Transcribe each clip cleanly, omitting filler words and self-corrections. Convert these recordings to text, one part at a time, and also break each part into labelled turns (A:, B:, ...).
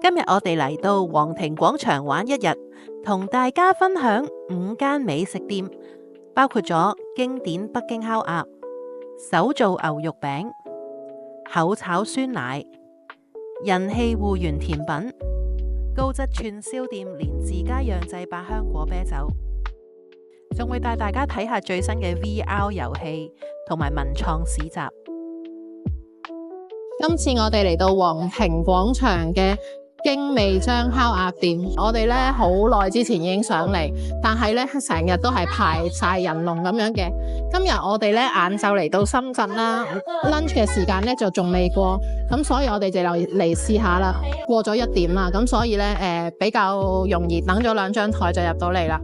A: 今日我哋嚟到皇庭廣場玩一日，同大家分享5間美食店，包括咗經典北京烤鴨、手做牛肉餅、口炒酸奶、人氣芋圓甜品、高質串燒店連自家釀製百香果啤酒，仲會帶大家睇下最新嘅 VR 遊戲同埋文創市集。
B: 今次我哋嚟到皇庭廣場嘅京味章烤鴨店，我哋咧好耐之前已經上嚟，但係咧成日都係排晒人龍咁樣嘅。今日我哋咧晏晝嚟到深圳啦 ，lunch 嘅時間咧就仲未過，咁所以我哋就嚟試下啦。過咗1點啦，咁所以咧比較容易，等咗2張台就入到嚟啦。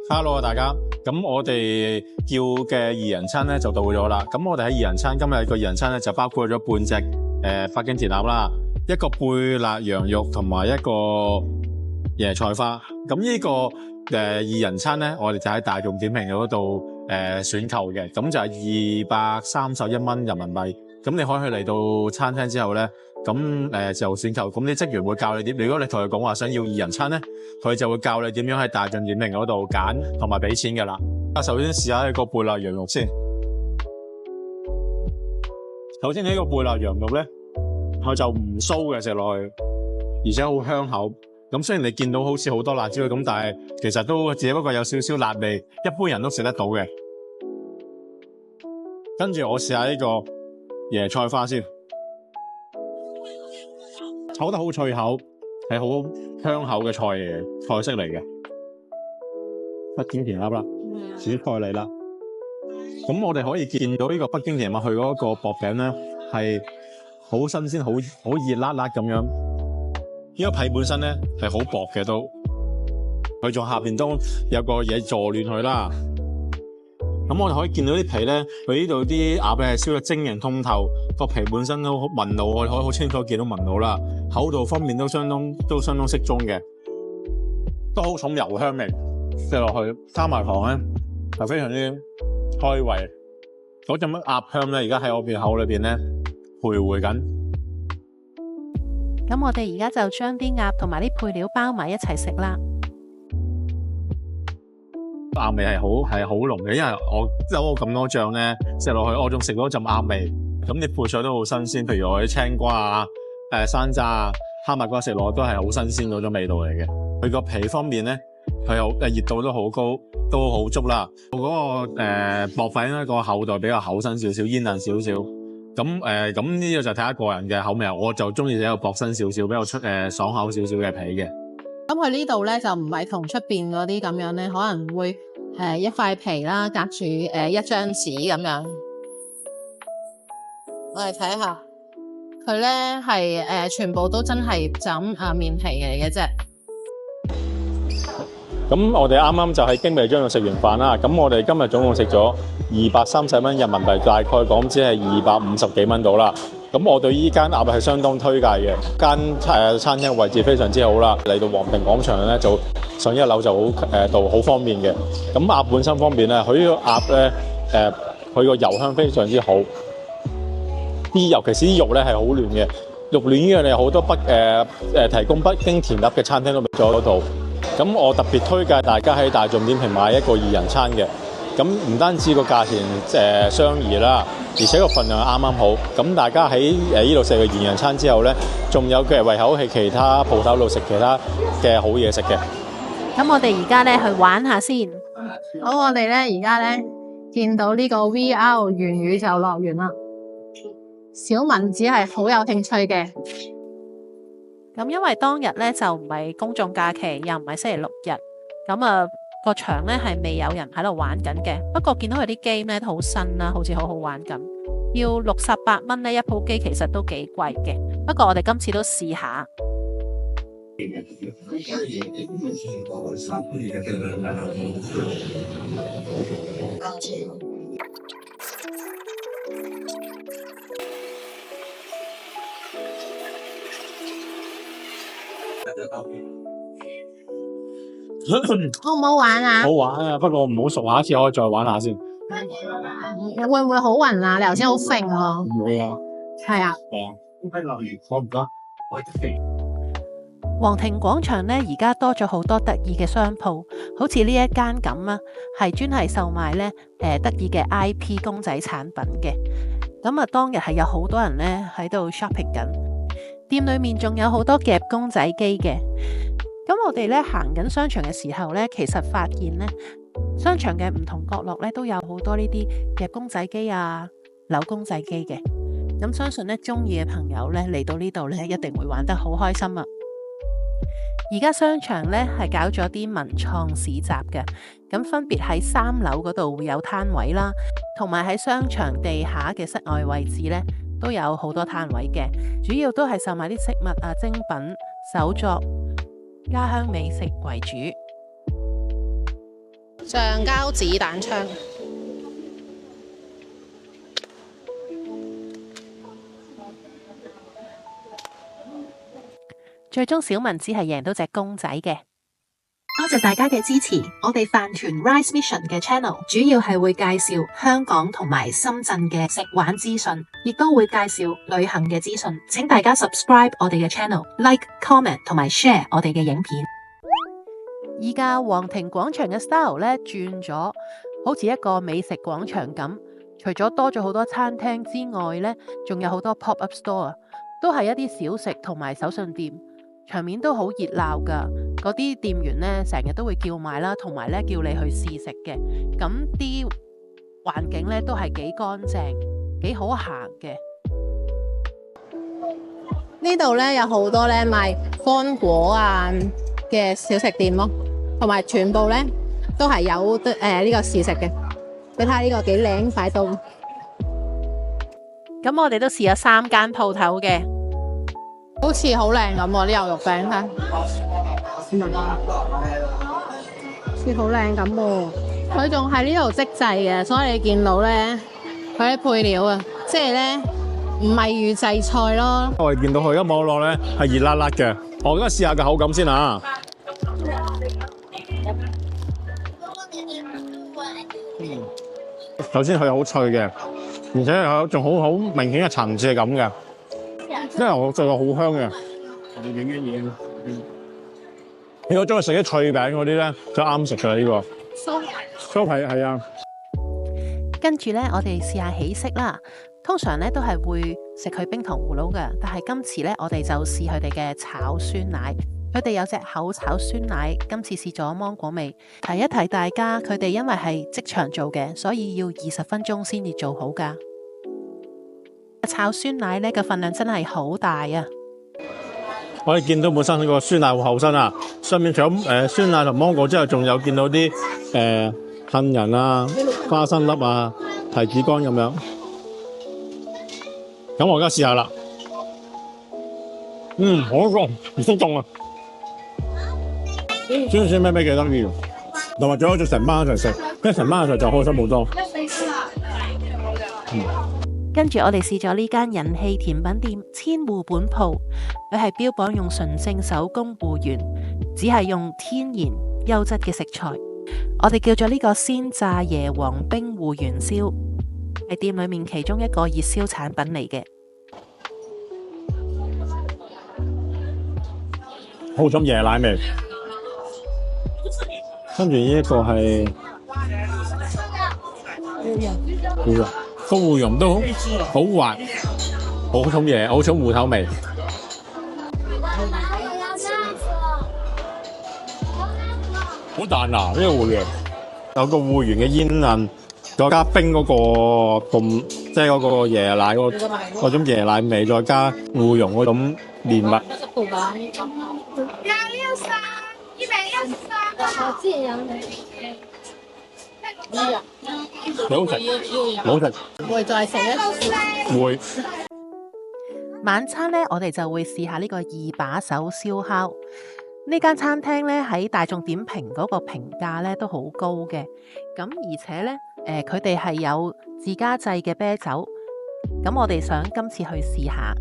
C: Hello 大家，咁我哋叫嘅2人餐咧就到咗啦。咁我哋喺2人餐，今日個2人餐咧就包括咗半隻北京填鴨啦，一個貝辣羊肉同埋一個椰菜花。咁呢個2人餐咧，我哋就喺大眾點評嗰度選購嘅，咁就係231蚊人民幣。咁你可以去嚟到餐廳之後咧，咁就選購。咁啲職員會教你點。如果你同佢講話想要2人餐咧，佢就會教你點樣喺大眾點評嗰度揀同埋俾錢㗎啦。首先試下一個貝辣羊肉先。首先呢個貝辣羊肉咧，佢就唔騷嘅食落去，而且好香口。咁雖然你見到好似好多辣椒咁，但係其實都只不過有少少辣味，一般人都食得到嘅。跟住我試下呢個椰菜花先，炒得好脆口，係好香口嘅菜式嚟嘅。北京填鴨啦，主菜嚟啦。咁我哋可以見到呢個北京填鴨佢嗰個薄餅咧係好新鮮，好熱辣辣咁樣。呢個皮本身咧係好薄嘅都，佢仲下邊都有個嘢助暖佢啦。咁我哋可以見到啲皮咧，佢呢度啲鴨咧係燒得晶瑩通透，個皮本身都紋路，我哋可以好清楚見到紋路啦。厚度方面都相當適中嘅，都好重油香味，食落去加埋糖咧係非常之開胃。嗰陣鴨香咧而家喺我邊口裏邊咧徘徊緊。
A: 咁我哋而家就將啲鴨同埋啲配料包埋一齊食啦。
C: 鴨味係好濃嘅，因為我有咁多醬咧食落去，我仲食到一陣鴨味。咁啲配菜都好新鮮，譬如我啲青瓜啊、山楂啊、哈密瓜食落都係好新鮮嗰種味道嚟嘅。佢個皮方面咧，佢有熱度都好高，都好足啦。嗰個薄餅咧個厚度比較厚身少少，煙韌少少。咁呢個就睇下個人嘅口味，我就中意一個薄身少少，比較爽口少少嘅皮嘅。
B: 咁佢呢度咧就唔係同出邊嗰啲咁樣咧，可能會一塊皮啦，隔住一張紙咁樣。我哋睇下，佢咧係全部都真係就咁麵皮嚟嘅啫。
C: 咁我哋啱啱就喺京味章度食完飯啦。咁我哋今日總共食咗230蚊人民幣，大概港紙係250幾蚊到啦。咁我對呢間鴨係相當推介嘅，間餐廳位置非常之好啦。嚟到皇庭廣場咧，就上1樓就好方便嘅。咁鴨本身方面咧，佢呢個鴨咧佢個油香非常之好，尤其是啲肉咧係好嫩嘅。肉嫩呢樣嘢好多提供北京填鴨嘅餐廳都未做得到。咁我特別推介大家喺大眾點評買一個2人餐嘅。咁唔單止個價錢相宜啦，而且個份量啱啱好。咁大家喺呢度食個2人餐之後咧，仲有嘅胃口喺其他鋪頭度食其他嘅好嘢食嘅。
A: 咁我哋而家咧去玩下先。
B: 好，我哋咧而家咧見到呢個 VR 元宇宙樂園啦。小文子係好有興趣嘅。
A: 咁因為當日咧就唔係公眾假期，又唔係星期6日，咁個場咧係未有人喺度玩緊嘅。不過見到佢啲 game 咧都好新啦，好似好好玩咁。要68蚊呢一鋪機，其實都幾貴嘅。不過我哋今次都試下。
B: 好唔好玩啊？
C: 好玩啊，不過唔好熟，下一次可以再玩下先。
B: 會唔會好暈啊？你頭先好揈喎。
C: 唔會啊。
B: 係啊。
C: 係啊。我唔該。
A: 皇庭廣場呢，而家多咗好多得意嘅商鋪，好似呢一間咁啊，係專係售賣呢得意嘅 IP 公仔產品嘅。咁啊，當日係有好多人呢喺度 shopping 緊，店裏面仲有好多夾公仔機嘅。咁我哋呢行緊商場嘅時候呢，其實發現呢，商場嘅唔同角落呢都有好多呢啲夾公仔機啊、扭公仔機嘅。咁相信呢，中意嘅朋友呢嚟到呢度呢，一定會玩得好開心啊！而家商場呢係搞咗啲文創市集嘅，咁分別喺3樓嗰度會有攤位啦，同埋喺商場地下嘅室外位置呢都有好多攤位嘅，主要都係售賣啲飾物啊、精品、手作、家鄉美食為主。
B: 橡膠子彈槍，
A: 最終小文只係贏到隻公仔嘅。
D: 多謝大家嘅支持，我哋飯團 Rise Mission 嘅 channel 主要係會介紹香港同埋深圳嘅食玩資訊，亦都會介紹旅行嘅資訊。請大家 subscribe 我哋嘅 channel、like、comment 同埋 share 我哋嘅影片。
A: 依家皇庭廣場嘅 style 咧轉咗，好似一個美食廣場咁。除咗多咗好多餐廳之外呢，仲有好多 pop up store， 都係一啲小食同埋手信店。場面都好熱鬧噶，嗰啲店員呢成日都會叫賣啦，同埋呢叫你去試食嘅。咁啲環境呢都係幾乾淨，幾好行嘅。
B: 呢度呢有好多呢賣乾果啊嘅小食店咯，同埋全部呢都係有呢個試食嘅。你睇下呢個幾靚擺到。
A: 咁我哋都試咗3間鋪頭嘅。
B: 好似好靚咁喎，啲牛肉餅睇，似好靚咁喎。佢仲喺呢度即製嘅，所以你見到咧，佢啲配料啊，即係咧唔係預製菜咯。
C: 我哋見到佢一摸落咧係熱辣辣嘅，我而家試下個口感先啊。首先佢係好脆嘅，而且有仲好明顯嘅層次感嘅。因為我食過好香嘅，如果中意食啲脆餅嗰啲咧，就啱食㗎啦呢個。酥皮係啊。
A: 跟住咧，我哋試下起色啦。通常咧都係會食佢冰糖葫蘆嘅，但係今次咧我哋就試佢哋嘅炒酸奶。佢哋有隻口炒酸奶，今次試咗芒果味。提一提大家，佢哋因為係即場做嘅，所以要20分鐘先至做好㗎。炒酸奶呢個份量真係好大啊！
C: 我哋見到本身呢個酸奶好厚身啊，上面除咗酸奶同芒果之後，仲有見到啲杏仁啊、花生粒啊、提子乾咁樣。咁我而家試下啦。好凍，唔識凍啊！酸酸咩幾得意，同埋最好就成班一齊食，因為成班一齊就開心好多。
A: 跟住我哋試咗呢間人氣甜品店千戶本鋪，佢係標榜用純正手工芋圓，只係用天然優質嘅食材。我哋叫咗呢個鮮炸椰皇冰芋圓燒，係店裏面其中一個熱銷產品嚟嘅。
C: 好重椰奶味，跟住呢一個係個芋蓉都好滑，好重椰，好重芋頭味。好彈牙呢個芋圓，有個芋圓嘅煙韌，再加冰嗰個咁，即係嗰個椰奶嗰種椰奶味，再加芋蓉嗰種綿密。好食，好食。
B: 會再食咧？
C: 會。
A: 晚餐呢，我哋就會試下呢個二把手燒烤。呢間餐廳呢，喺大眾點評嗰個評價呢都好高嘅。咁而且呢，佢哋係有自家製嘅啤酒。咁我哋想今次去試下。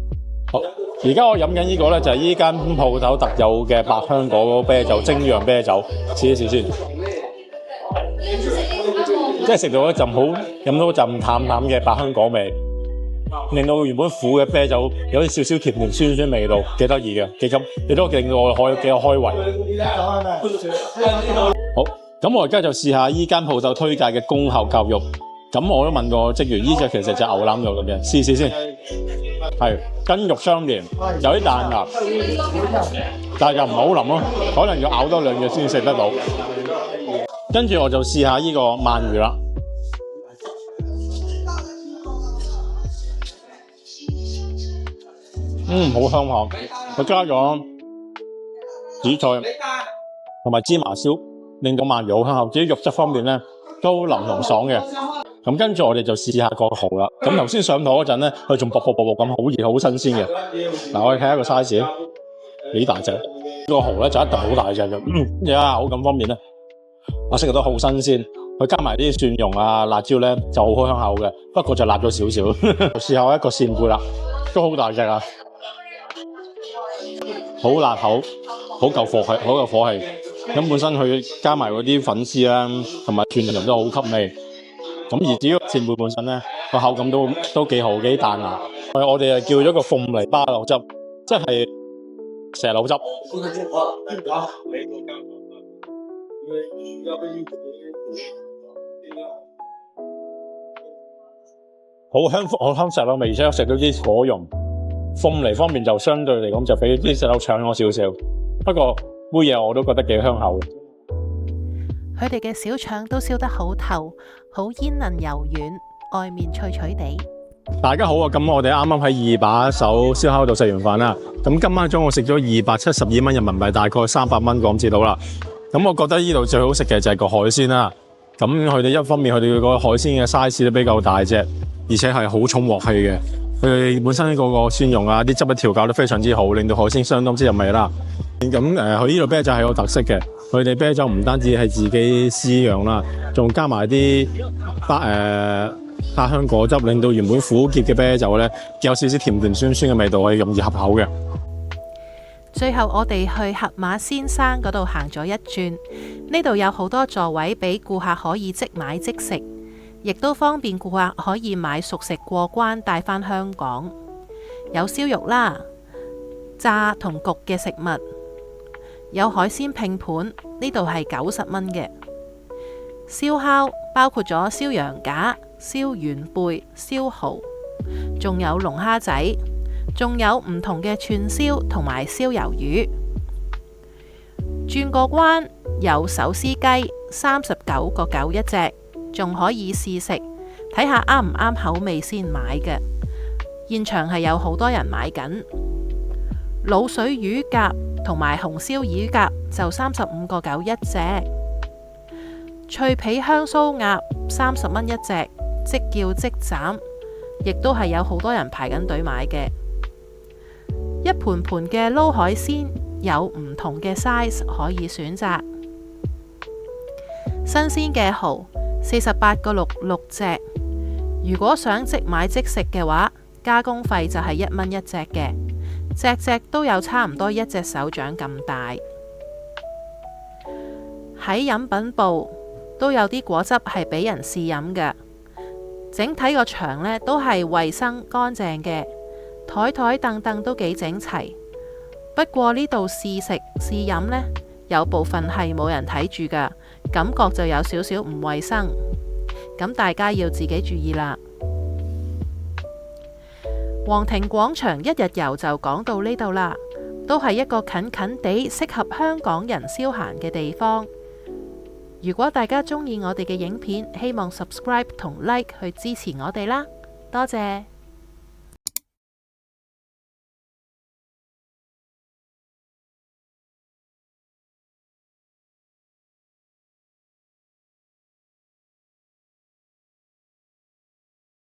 C: 好，而家我飲緊呢個呢，就係呢間鋪頭特有嘅百香果啤酒，精釀啤酒，試一試先。即係食到一陣好，飲到一陣淡淡嘅百香果味。令到原本苦嘅啤酒有啲少少甜甜酸酸味道，幾得意嘅，幾咁亦都令到我幾有開胃。好，咁我而家就試下依間鋪頭推介嘅公侯鴿肉。咁我都問過職員，呢隻其實就牛腩肉咁嘅，試試先。係筋肉相連，有啲彈牙，但係又唔係好腍咯，可能要咬多兩隻先食得到。跟住我就試下呢個鰻魚啦。好香口，佢加咗紫菜同埋芝麻燒，令到鰻魚好香口。至於肉質方面咧，都腍同爽嘅。咁跟住我哋就試下個蠔啦。咁頭先上枱嗰陣咧，佢仲薄咁，好熱好新鮮嘅。嗱，我哋睇下個 size 幾大隻。個蠔咧就一定好大隻嘅。口感方面咧，我食得都好新鮮。佢加埋啲蒜蓉啊、辣椒咧就好香口嘅，不過就辣咗少少。試下一個扇貝啦，都好大隻啊，好辣口，好夠火氣。咁本身佢加埋嗰啲粉絲啦，同埋蒜蓉都好吸味。咁而至於扇貝本身咧，個口感都幾好，幾彈牙。我哋叫咗個鳳梨巴柳汁，即係蛇柳汁。好香石榴味，而且食到啲果蓉。鳳梨方面就相對嚟講就比啲石榴搶咗少少，不過杯嘢我都覺得幾香口。
A: 佢哋嘅小腸都燒得好透，好煙韌柔軟，外面脆脆地。
C: 大家好啊！咁我哋啱啱喺二把手燒烤度食完飯啦。咁今晚中午食咗272蚊人民幣，大概300蚊港紙到啦。咁我覺得呢度最好食嘅就係個海鮮啦。咁佢哋一方面佢哋個海鮮嘅 size 都比較大隻，而且係好重鑊氣嘅。佢哋本身嗰個蒜蓉啊、啲汁嘅調教都非常之好，令到海鮮相當之入味啦。咁佢呢度啤酒係有特色嘅，佢哋啤酒唔單止係自己私釀啦，仲加埋啲花香果汁，令到原本苦澀嘅啤酒咧有少少甜甜酸酸嘅味道，係容易合口嘅。
A: 最後我哋去盒馬先生嗰度行咗一轉，呢度有好多座位俾顧客可以即買即食，亦都方便顧客可以買熟食過關帶返香港。有燒肉啦、炸同焗嘅食物，有海鮮拼盤，呢度係90蚊嘅。燒烤包括咗燒羊架、燒元貝、燒蠔，仲有龍蝦仔，仲有唔同嘅串燒同埋燒魷魚。轉個關有手撕雞，39.9一隻，仲可以試食，睇下啱唔啱口味先買嘅。現場係有好多人買緊。滷水魚甲同埋紅燒魚甲就35.9一隻。脆皮香酥鴨30蚊一隻，即叫即斬，亦都係有好多人排緊隊買嘅。一盤盤嘅撈海鮮有唔同嘅 size 可以選擇。新鮮嘅蠔48.6隻，如果想即買即食嘅話，加工費就係1蚊一隻嘅，隻隻都有差唔多一隻手掌咁大。喺飲品部都有啲果汁係俾人試飲嘅，整體個場呢都係衛生乾淨嘅，台凳凳都幾整齊。不過呢度試食試飲呢，有部分係冇人睇住㗎，感覺就有少少唔衛生，咁大家要自己注意啦。皇庭廣場一日遊就講到呢度啦，都係一個近近地適合香港人消閒嘅地方。如果大家中意我哋嘅影片，希望 subscribe 同 like 去支持我哋啦，多謝。